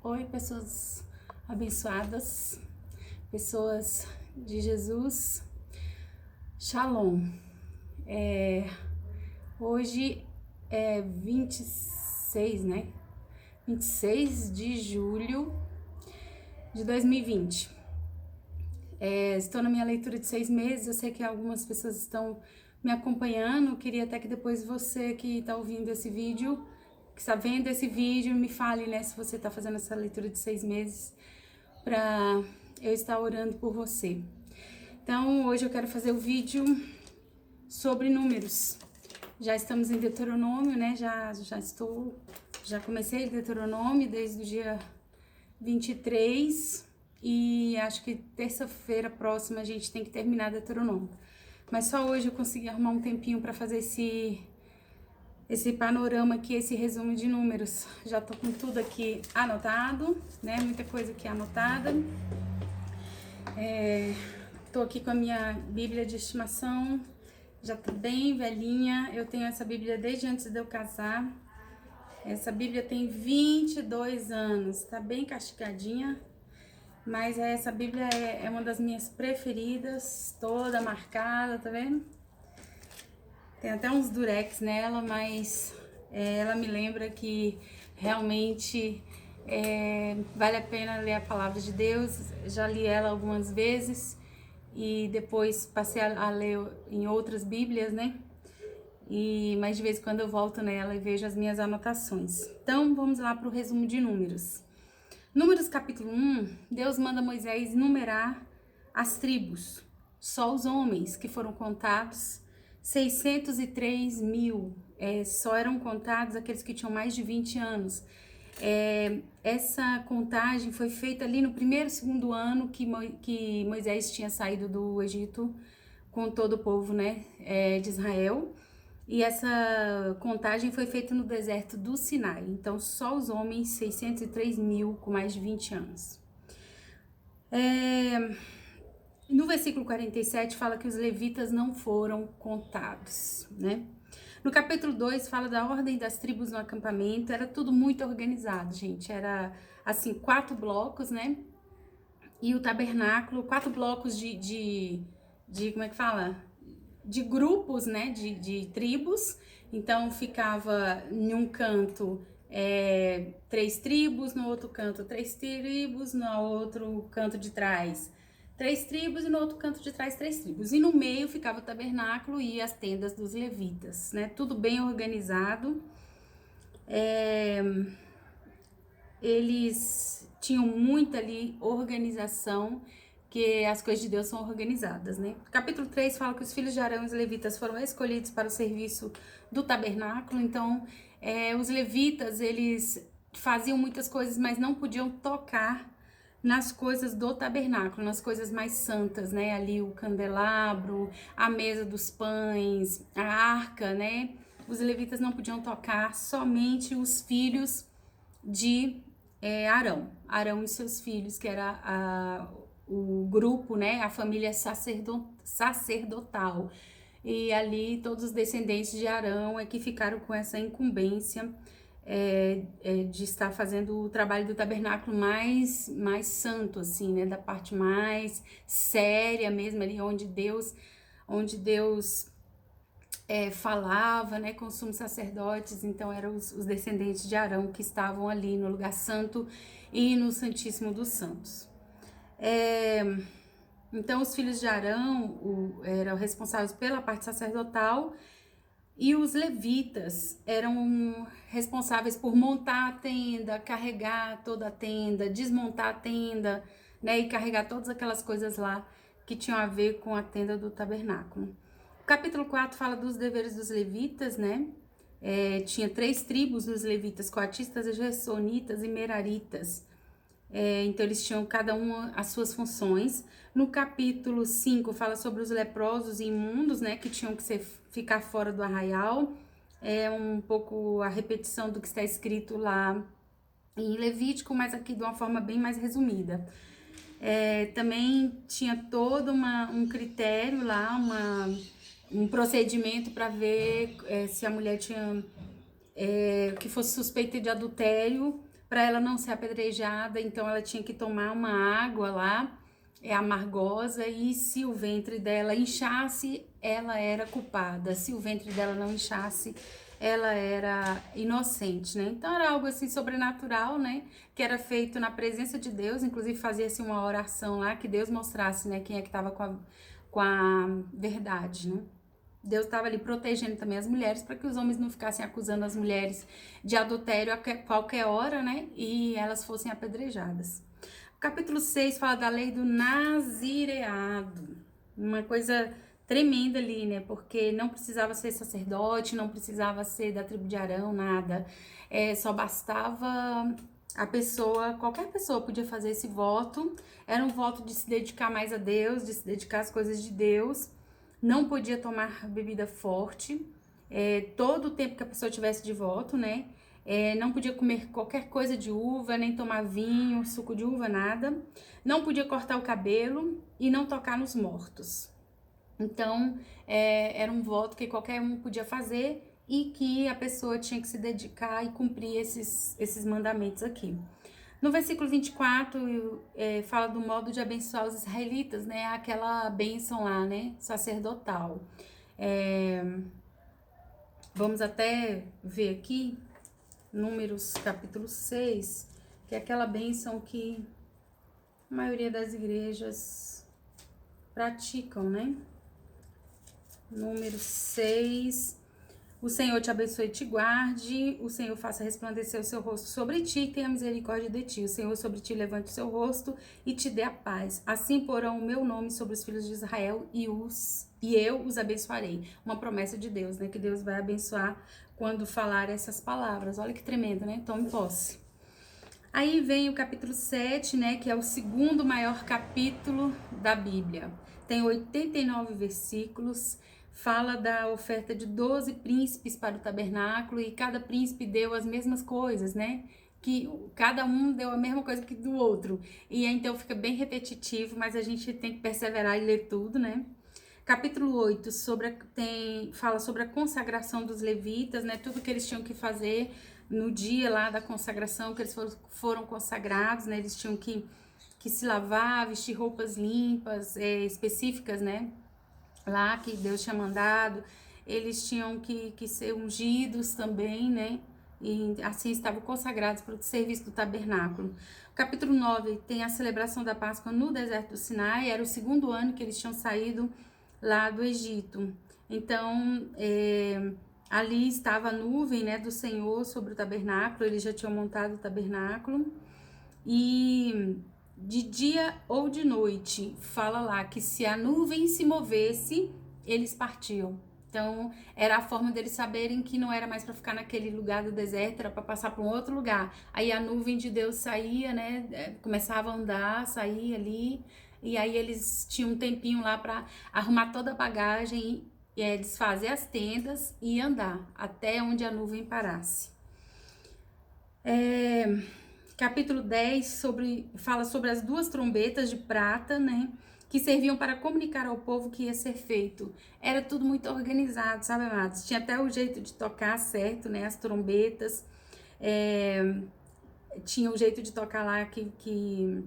Oi, pessoas abençoadas, pessoas de Jesus, Shalom. Hoje é 26, né? 26 de julho de 2020. Estou na minha leitura de 6 meses, eu sei que algumas pessoas estão me acompanhando, queria até que depois você que está ouvindo esse vídeo, que está vendo esse vídeo, me fale, né, se você está fazendo essa leitura de 6 meses, para eu estar orando por você. Então, hoje eu quero fazer o vídeo sobre números. Já estamos em Deuteronômio, né, já comecei Deuteronômio desde o dia 23 e acho que terça-feira próxima a gente tem que terminar Deuteronômio. Mas só hoje eu consegui arrumar um tempinho para fazer esse panorama aqui, esse resumo de números. Já tô com tudo aqui anotado, né? Muita coisa aqui anotada. Tô aqui com a minha Bíblia de estimação, já tá bem velhinha. Eu tenho essa Bíblia desde antes de eu casar. Essa Bíblia tem 22 anos, tá bem castigadinha, mas essa Bíblia é uma das minhas preferidas, toda marcada, tá vendo? Tem até uns durex nela, mas ela me lembra que realmente vale a pena ler a palavra de Deus. Já li ela algumas vezes e depois passei a ler em outras Bíblias, né? Mas de vez em quando eu volto nela e vejo as minhas anotações. Então vamos lá para o resumo de números. Números capítulo 1, Deus manda Moisés numerar as tribos, só os homens que foram contados, 603 mil, só eram contados aqueles que tinham mais de 20 anos. Essa contagem foi feita ali no primeiro, segundo ano que Moisés tinha saído do Egito com todo o povo, né, de Israel. E essa contagem foi feita no deserto do Sinai. Então, só os homens, 603 mil com mais de 20 anos. No versículo 47 fala que os levitas não foram contados, né? No capítulo 2 fala da ordem das tribos no acampamento. Era tudo muito organizado, gente. Era, assim, 4 blocos, né? E o tabernáculo, 4 blocos de como é que fala? De grupos, né, de tribos. Então ficava em um canto 3 tribos, no outro canto 3 tribos, no outro canto de trás 3 tribos e no outro canto de trás 3 tribos. E no meio ficava o tabernáculo e as tendas dos levitas, né, tudo bem organizado. Eles tinham muita ali organização, que as coisas de Deus são organizadas, né? Capítulo 3 fala que os filhos de Arão e os levitas foram escolhidos para o serviço do tabernáculo. Então, os levitas, eles faziam muitas coisas, mas não podiam tocar nas coisas do tabernáculo, nas coisas mais santas, né? Ali o candelabro, a mesa dos pães, a arca, né? Os levitas não podiam tocar, somente os filhos de Arão e seus filhos, que era o grupo, né, a família sacerdotal. E ali todos os descendentes de Arão que ficaram com essa incumbência de estar fazendo o trabalho do tabernáculo mais santo, assim, né, da parte mais séria mesmo, ali onde Deus falava, né, com os sumos sacerdotes. Então eram os descendentes de Arão que estavam ali no lugar santo e no Santíssimo dos Santos. Então os filhos de Arão eram responsáveis pela parte sacerdotal e os levitas eram responsáveis por montar a tenda, carregar toda a tenda, desmontar a tenda, né, e carregar todas aquelas coisas lá que tinham a ver com a tenda do tabernáculo. O capítulo 4 fala dos deveres dos levitas, né? Tinha 3 tribos dos levitas: coatistas, gersonitas e meraritas. Então eles tinham cada uma as suas funções. No capítulo 5 fala sobre os leprosos e imundos, né, que tinham que ficar fora do arraial. É um pouco a repetição do que está escrito lá em Levítico, mas aqui de uma forma bem mais resumida. Também tinha todo um critério lá, um procedimento para ver se a mulher tinha que fosse suspeita de adultério, para ela não ser apedrejada, então ela tinha que tomar uma água lá, amargosa, e se o ventre dela inchasse, ela era culpada. Se o ventre dela não inchasse, ela era inocente, né? Então era algo assim sobrenatural, né? Que era feito na presença de Deus, inclusive fazia-se uma oração lá que Deus mostrasse, né? Quem é que estava com a verdade, né? Deus estava ali protegendo também as mulheres para que os homens não ficassem acusando as mulheres de adultério a qualquer hora, né? E elas fossem apedrejadas. O capítulo 6 fala da lei do nazireado. Uma coisa tremenda ali, né? Porque não precisava ser sacerdote, não precisava ser da tribo de Arão, nada. Só bastava a pessoa, qualquer pessoa podia fazer esse voto. Era um voto de se dedicar mais a Deus, de se dedicar às coisas de Deus. Não podia tomar bebida forte, todo o tempo que a pessoa tivesse de voto, né? Não podia comer qualquer coisa de uva, nem tomar vinho, suco de uva, nada. Não podia cortar o cabelo e não tocar nos mortos. Então, era um voto que qualquer um podia fazer e que a pessoa tinha que se dedicar e cumprir esses mandamentos aqui. No versículo 24, fala do modo de abençoar os israelitas, né? Aquela bênção lá, né? Sacerdotal. Vamos até ver aqui, Números capítulo 6, que é aquela bênção que a maioria das igrejas praticam, né? Número 6. O Senhor te abençoe e te guarde, o Senhor faça resplandecer o seu rosto sobre ti e tenha misericórdia de ti. O Senhor sobre ti levante o seu rosto e te dê a paz. Assim porão o meu nome sobre os filhos de Israel e eu os abençoarei. Uma promessa de Deus, né? Que Deus vai abençoar quando falar essas palavras. Olha que tremendo, né? Tome posse. Aí vem o capítulo 7, né? Que é o segundo maior capítulo da Bíblia. Tem 89 versículos. Fala da oferta de 12 príncipes para o tabernáculo e cada príncipe deu as mesmas coisas, né? Que cada um deu a mesma coisa que do outro. E então fica bem repetitivo, mas a gente tem que perseverar e ler tudo, né? Capítulo 8 fala sobre a consagração dos levitas, né? Tudo que eles tinham que fazer no dia lá da consagração, que eles foram consagrados, né? Eles tinham que se lavar, vestir roupas limpas, específicas, né? Lá que Deus tinha mandado, eles tinham que ser ungidos também, né? E assim estavam consagrados para o serviço do tabernáculo. O capítulo 9 tem a celebração da Páscoa no deserto do Sinai, era o segundo ano que eles tinham saído lá do Egito. Então, ali estava a nuvem, né, do Senhor sobre o tabernáculo, eles já tinham montado o tabernáculo. E de dia ou de noite, fala lá que se a nuvem se movesse, eles partiam. Então, era a forma deles saberem que não era mais para ficar naquele lugar do deserto, era para passar para um outro lugar. Aí a nuvem de Deus saía, né? Começava a andar, saía ali, e aí eles tinham um tempinho lá para arrumar toda a bagagem, desfazer as tendas e andar até onde a nuvem parasse. Capítulo 10 fala sobre as duas trombetas de prata, né? Que serviam para comunicar ao povo o que ia ser feito. Era tudo muito organizado, sabe, amados? Tinha até o jeito de tocar certo, né? As trombetas. Tinha o jeito de tocar lá que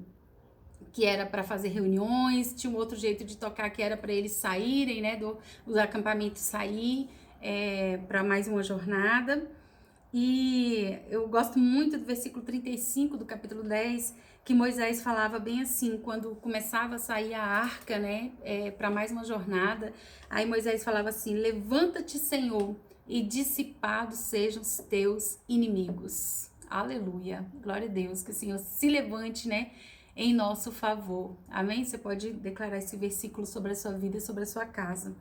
era para fazer reuniões. Tinha um outro jeito de tocar que era para eles saírem, né? Dos acampamentos sair para mais uma jornada. E eu gosto muito do versículo 35 do capítulo 10, que Moisés falava bem assim, quando começava a sair a arca, né, para mais uma jornada, aí Moisés falava assim: levanta-te, Senhor, e dissipados sejam os teus inimigos. Aleluia, glória a Deus, que o Senhor se levante, né, em nosso favor. Amém? Você pode declarar esse versículo sobre a sua vida, sobre a sua casa.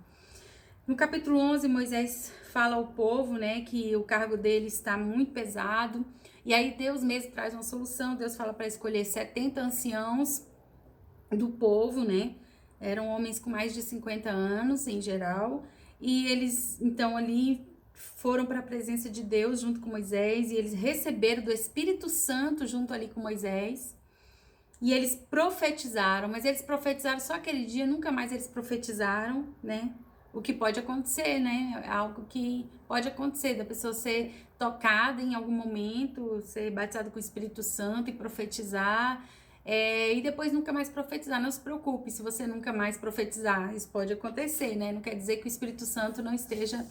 No capítulo 11, Moisés fala ao povo, né, que o cargo dele está muito pesado, e aí Deus mesmo traz uma solução. Deus fala para escolher 70 anciãos do povo, né, eram homens com mais de 50 anos em geral, e eles então ali foram para a presença de Deus junto com Moisés, e eles receberam do Espírito Santo junto ali com Moisés, e eles profetizaram, mas eles profetizaram só aquele dia, nunca mais eles profetizaram, né? o que pode acontecer, né? Algo que pode acontecer, da pessoa ser tocada em algum momento, ser batizada com o Espírito Santo e profetizar, e depois nunca mais profetizar. Não se preocupe se você nunca mais profetizar, isso pode acontecer, né? Não quer dizer que o Espírito Santo não esteja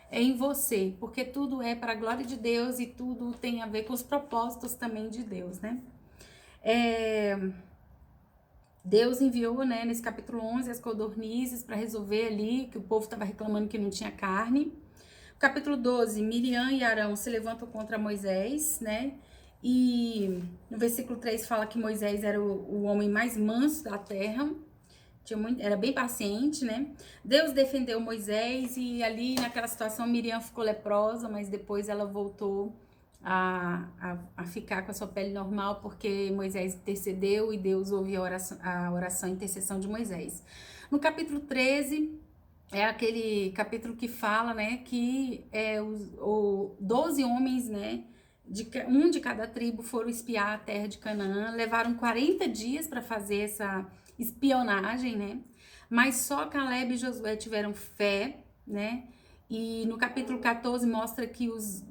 em você, porque tudo é para a glória de Deus e tudo tem a ver com os propósitos também de Deus, né? Deus enviou, né, nesse capítulo 11, as codornizes para resolver ali, que o povo estava reclamando que não tinha carne. Capítulo 12, Miriam e Arão se levantam contra Moisés, né? E no versículo 3 fala que Moisés era o homem mais manso da terra, era bem paciente, né? Deus defendeu Moisés e ali naquela situação Miriam ficou leprosa, mas depois ela voltou a ficar com a sua pele normal, porque Moisés intercedeu e Deus ouviu a oração e intercessão de Moisés. No capítulo 13, é aquele capítulo que fala, né, que os 12 homens, né, um de cada tribo foram espiar a terra de Canaã, levaram 40 dias para fazer essa espionagem, né, mas só Caleb e Josué tiveram fé, né, e no capítulo 14 mostra que os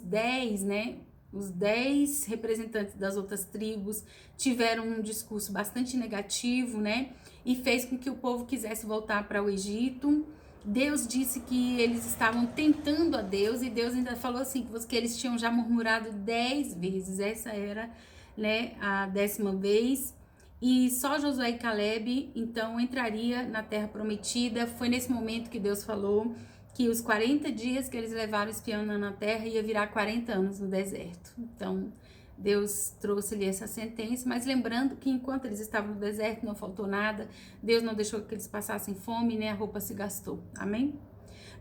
10, né, os 10 representantes das outras tribos tiveram um discurso bastante negativo, né, e fez com que o povo quisesse voltar para o Egito. Deus disse que eles estavam tentando a Deus, e Deus ainda falou assim, que eles tinham já murmurado 10 vezes, essa era, né, a 10ª vez, e só Josué e Caleb, então, entraria na terra prometida. Foi nesse momento que Deus falou que os 40 dias que eles levaram espiando na terra ia virar 40 anos no deserto. Então, Deus trouxe-lhe essa sentença, mas lembrando que enquanto eles estavam no deserto não faltou nada, Deus não deixou que eles passassem fome, nem a roupa se gastou. Amém?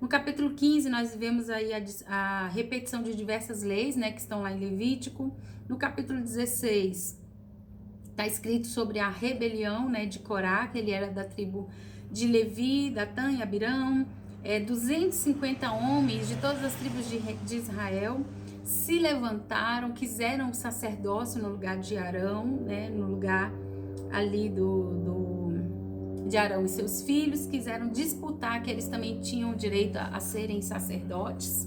No capítulo 15, nós vemos aí a repetição de diversas leis, né, que estão lá em Levítico. No capítulo 16, está escrito sobre a rebelião, né, de Corá, que ele era da tribo de Levi, Datã e Abirão. 250 homens de todas as tribos de Israel se levantaram, quiseram o sacerdócio no lugar de Arão, né, no lugar ali de Arão e seus filhos, quiseram disputar que eles também tinham direito a serem sacerdotes,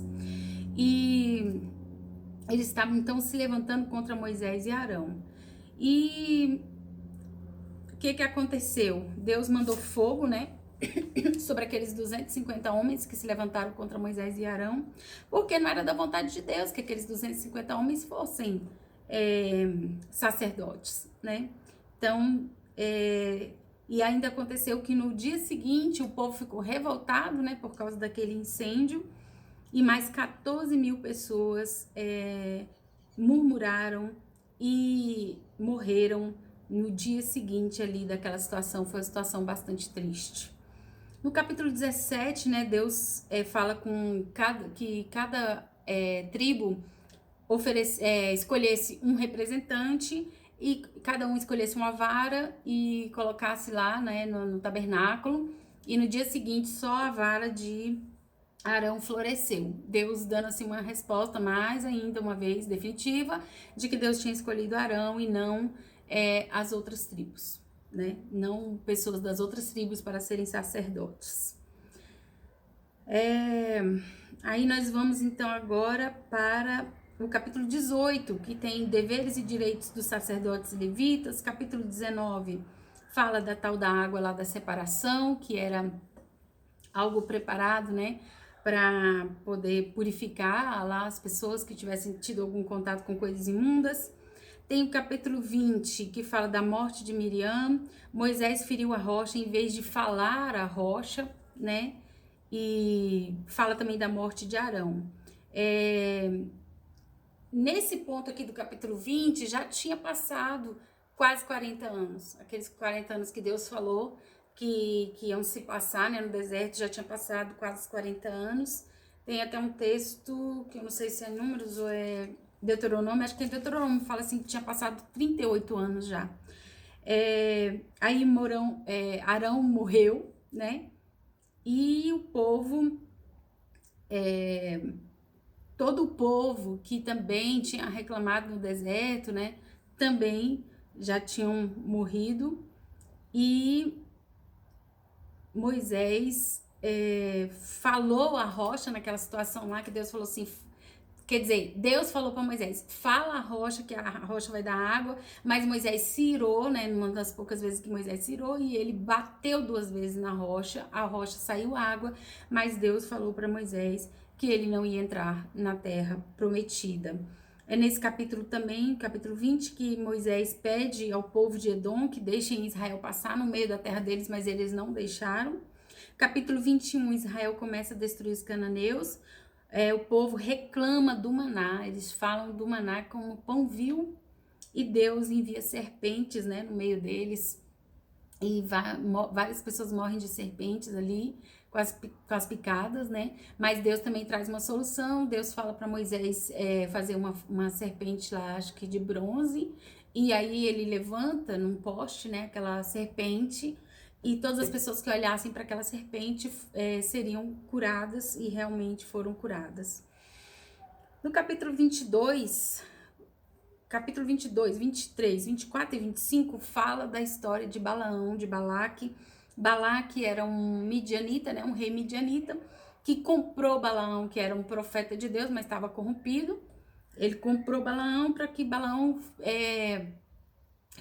e eles estavam então se levantando contra Moisés e Arão. E o que aconteceu? Deus mandou fogo, né, sobre aqueles 250 homens que se levantaram contra Moisés e Arão, porque não era da vontade de Deus que aqueles 250 homens fossem sacerdotes, né? Então, e ainda aconteceu que no dia seguinte o povo ficou revoltado, né, por causa daquele incêndio, e mais 14.000 pessoas murmuraram e morreram no dia seguinte ali daquela situação. Foi uma situação bastante triste. No capítulo 17, né, Deus fala que cada tribo escolhesse um representante, e cada um escolhesse uma vara e colocasse lá, né, no tabernáculo, e no dia seguinte só a vara de Arão floresceu. Deus dando assim uma resposta mais ainda uma vez definitiva de que Deus tinha escolhido Arão e não as outras tribos, né? Não pessoas das outras tribos para serem sacerdotes. Aí nós vamos então agora para o capítulo 18, que tem deveres e direitos dos sacerdotes e levitas. Capítulo 19 fala da tal da água lá da separação, que era algo preparado, né, para poder purificar lá as pessoas que tivessem tido algum contato com coisas imundas. Tem o capítulo 20, que fala da morte de Miriam. Moisés feriu a rocha em vez de falar a rocha, né? E fala também da morte de Arão. Nesse ponto aqui do capítulo 20, já tinha passado quase 40 anos. Aqueles 40 anos que Deus falou que iam se passar, né, no deserto, já tinha passado quase 40 anos. Tem até um texto, que eu não sei se é Números ou é Deuteronômio, acho que é Deuteronômio, fala assim que tinha passado 38 anos já. Aí Arão morreu, né, e o povo, todo o povo que também tinha reclamado no deserto, né, também já tinham morrido, e Moisés falou a rocha naquela situação lá, que Deus falou assim, quer dizer, Deus falou para Moisés, fala a rocha, que a rocha vai dar água, mas Moisés se irou, né, numa das poucas vezes que Moisés se irou, e ele bateu 2 vezes na rocha, a rocha saiu água, mas Deus falou para Moisés que ele não ia entrar na terra prometida. É nesse capítulo também, capítulo 20, que Moisés pede ao povo de Edom que deixem Israel passar no meio da terra deles, mas eles não deixaram. Capítulo 21, Israel começa a destruir os cananeus. O povo reclama do maná, eles falam do maná como pão vil, e Deus envia serpentes, né, no meio deles, e várias pessoas morrem de serpentes ali, com as picadas, né, mas Deus também traz uma solução. Deus fala para Moisés fazer uma serpente lá, acho que de bronze, e aí ele levanta num poste, né, aquela serpente, e todas as pessoas que olhassem para aquela serpente seriam curadas, e realmente foram curadas. No capítulo 22, 23, 24 e 25, fala da história de Balaão, de Balaque. Balaque era um midianita, né, um rei midianita, que comprou Balaão, que era um profeta de Deus, mas estava corrompido. Ele comprou Balaão para que Balaão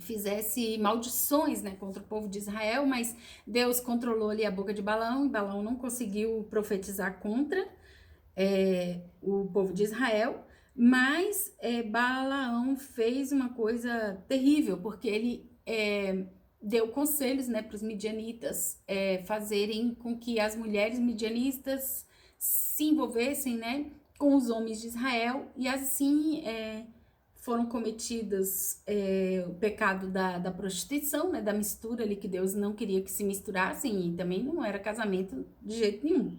fizesse maldições, né, contra o povo de Israel, mas Deus controlou ali a boca de Balaão, e Balaão não conseguiu profetizar contra o povo de Israel, mas Balaão fez uma coisa terrível, porque ele deu conselhos, né, para os midianitas fazerem com que as mulheres midianitas se envolvessem, né, com os homens de Israel, e assim foram cometidas o pecado da prostituição, né, da mistura ali, que Deus não queria que se misturassem, e também não era casamento de jeito nenhum.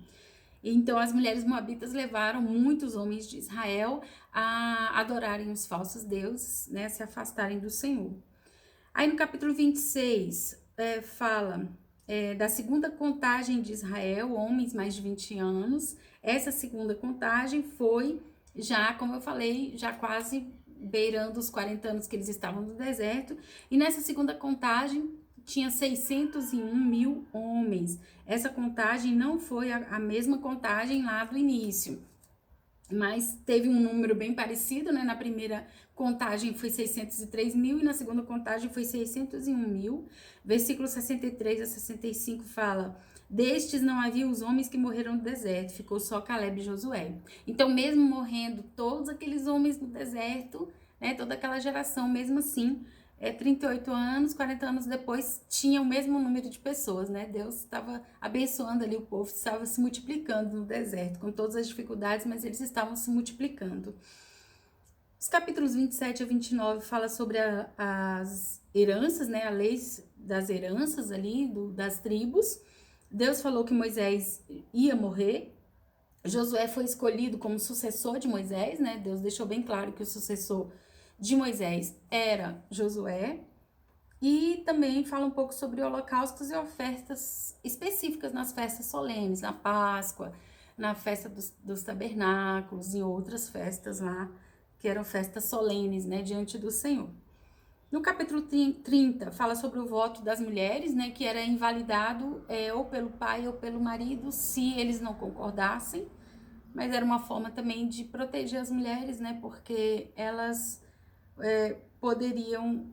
Então as mulheres moabitas levaram muitos homens de Israel a adorarem os falsos deuses, né, a se afastarem do Senhor. Aí no capítulo 26 fala da segunda contagem de Israel, homens mais de 20 anos. Essa segunda contagem foi já, como eu falei, já quase beirando os 40 anos que eles estavam no deserto. E nessa segunda contagem tinha 601 mil homens. Essa contagem não foi a mesma contagem lá do início, mas teve um número bem parecido, né? Na primeira contagem foi 603 mil e na segunda contagem foi 601 mil. Versículo 63 a 65 fala: destes não havia os homens que morreram no deserto, ficou só Caleb e Josué. Então, mesmo morrendo todos aqueles homens no deserto, né, toda aquela geração, mesmo assim, 38 anos, 40 anos depois, tinha o mesmo número de pessoas, né? Deus estava abençoando ali o povo, estava se multiplicando no deserto, com todas as dificuldades, mas eles estavam se multiplicando. Os capítulos 27 a 29 fala sobre as heranças, né? A lei das heranças ali, das tribos. Deus falou que Moisés ia morrer. Josué foi escolhido como sucessor de Moisés, né? Deus deixou bem claro que o sucessor de Moisés era Josué. E também fala um pouco sobre holocaustos e ofertas específicas nas festas solenes, na Páscoa, na festa dos tabernáculos e outras festas lá, que eram festas solenes, né, diante do Senhor. No capítulo 30, fala sobre o voto das mulheres, né, que era invalidado ou pelo pai ou pelo marido, se eles não concordassem, mas era uma forma também de proteger as mulheres, né, porque elas poderiam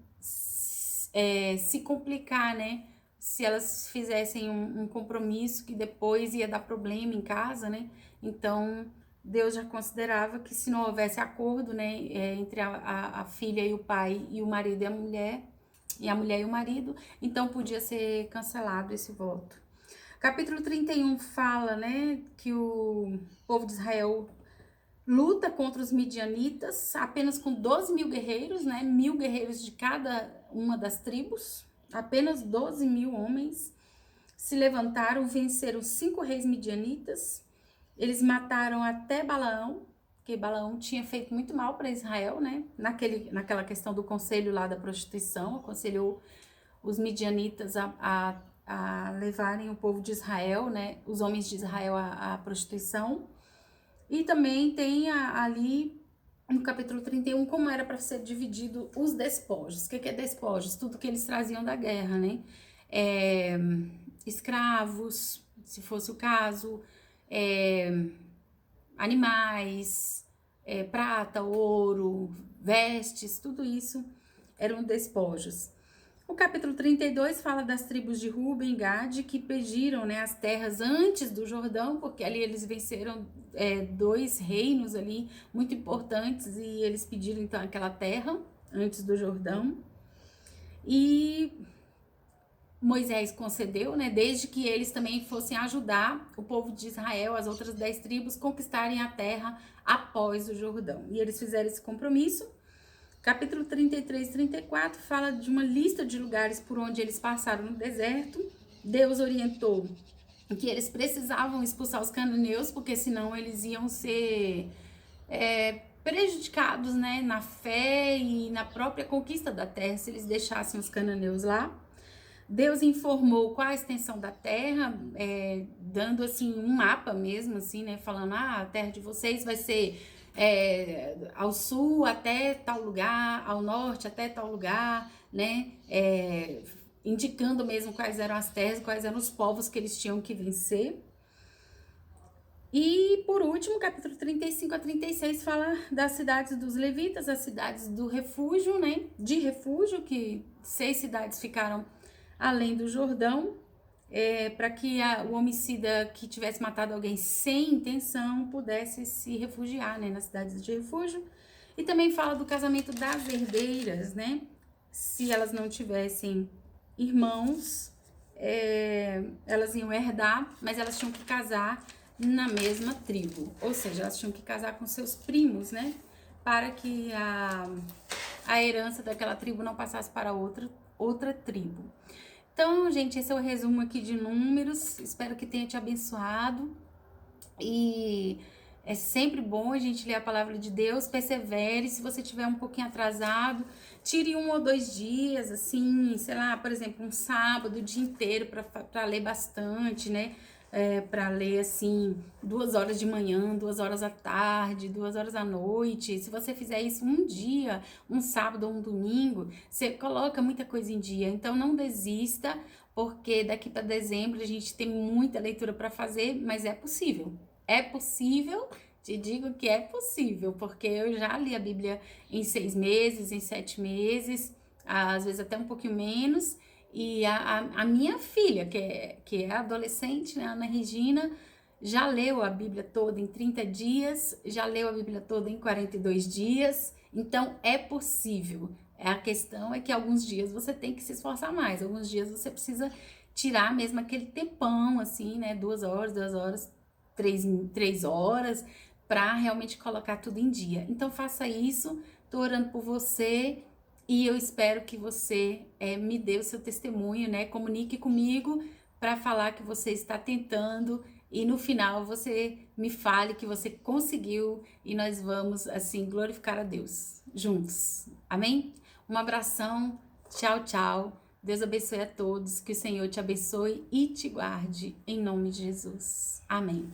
se complicar, né, se elas fizessem um compromisso que depois ia dar problema em casa, né, então Deus já considerava que se não houvesse acordo, né, entre a filha e o pai, e o marido e a mulher e o marido, então podia ser cancelado esse voto. Capítulo 31 fala, né, que o povo de Israel luta contra os midianitas apenas com 12 mil guerreiros, né, 1.000 guerreiros de cada uma das tribos, apenas 12 mil homens se levantaram, venceram 5 reis midianitas. Eles mataram até Balaão, porque Balaão tinha feito muito mal para Israel, né? Naquela questão do conselho lá da prostituição, aconselhou os midianitas a levarem o povo de Israel, né? Os homens de Israel à prostituição. E também tem ali no capítulo 31 como era para ser dividido os despojos. O que é despojos? Tudo que eles traziam da guerra, né? Escravos, se fosse o caso, animais, prata, ouro, vestes, tudo isso eram despojos. O capítulo 32 fala das tribos de Ruben e Gade que pediram, né, as terras antes do Jordão, porque ali eles venceram 2 reinos ali muito importantes e eles pediram então aquela terra antes do Jordão. E Moisés concedeu, né, desde que eles também fossem ajudar o povo de Israel, as outras 10 tribos, conquistarem a terra após o Jordão. E eles fizeram esse compromisso. Capítulo 33 e 34 fala de uma lista de lugares por onde eles passaram no deserto. Deus orientou que eles precisavam expulsar os cananeus, porque senão eles iam ser prejudicados, né, na fé e na própria conquista da terra, se eles deixassem os cananeus lá. Deus informou qual a extensão da terra, dando assim um mapa mesmo, assim, né, falando, a terra de vocês vai ser ao sul até tal lugar, ao norte até tal lugar, né, indicando mesmo quais eram as terras, quais eram os povos que eles tinham que vencer. E, por último, capítulo 35 a 36 fala das cidades dos levitas, as cidades do refúgio, né, de refúgio, que 6 cidades ficaram além do Jordão, para que o homicida que tivesse matado alguém sem intenção pudesse se refugiar, né, nas cidades de refúgio. E também fala do casamento das herdeiras, né, se elas não tivessem irmãos, elas iam herdar, mas elas tinham que casar na mesma tribo, ou seja, elas tinham que casar com seus primos, né, para que a herança daquela tribo não passasse para outra tribo. Então, gente, esse é o resumo aqui de números, espero que tenha te abençoado, e é sempre bom a gente ler a palavra de Deus, persevere, se você tiver um pouquinho atrasado, tire 1 ou 2 dias, assim, sei lá, por exemplo, um sábado, o dia inteiro para ler bastante, né, para ler, assim, 2 horas de manhã, 2 horas à tarde, 2 horas à noite. Se você fizer isso um dia, um sábado ou um domingo, você coloca muita coisa em dia. Então, não desista, porque daqui para dezembro a gente tem muita leitura para fazer, mas é possível. É possível, te digo que é possível, porque eu já li a Bíblia em 6 meses, em 7 meses, às vezes até um pouquinho menos. E a minha filha, que é adolescente, né, Ana Regina, já leu a Bíblia toda em 30 dias, já leu a Bíblia toda em 42 dias, então é possível. A questão é que alguns dias você tem que se esforçar mais, alguns dias você precisa tirar mesmo aquele tempão, assim, né, 2 horas, 3 horas, para realmente colocar tudo em dia. Então faça isso, tô orando por você, e eu espero que você me dê o seu testemunho, né? Comunique comigo para falar que você está tentando e no final você me fale que você conseguiu e nós vamos, assim, glorificar a Deus juntos. Amém? Um abração. Tchau, tchau. Deus abençoe a todos. Que o Senhor te abençoe e te guarde. Em nome de Jesus. Amém.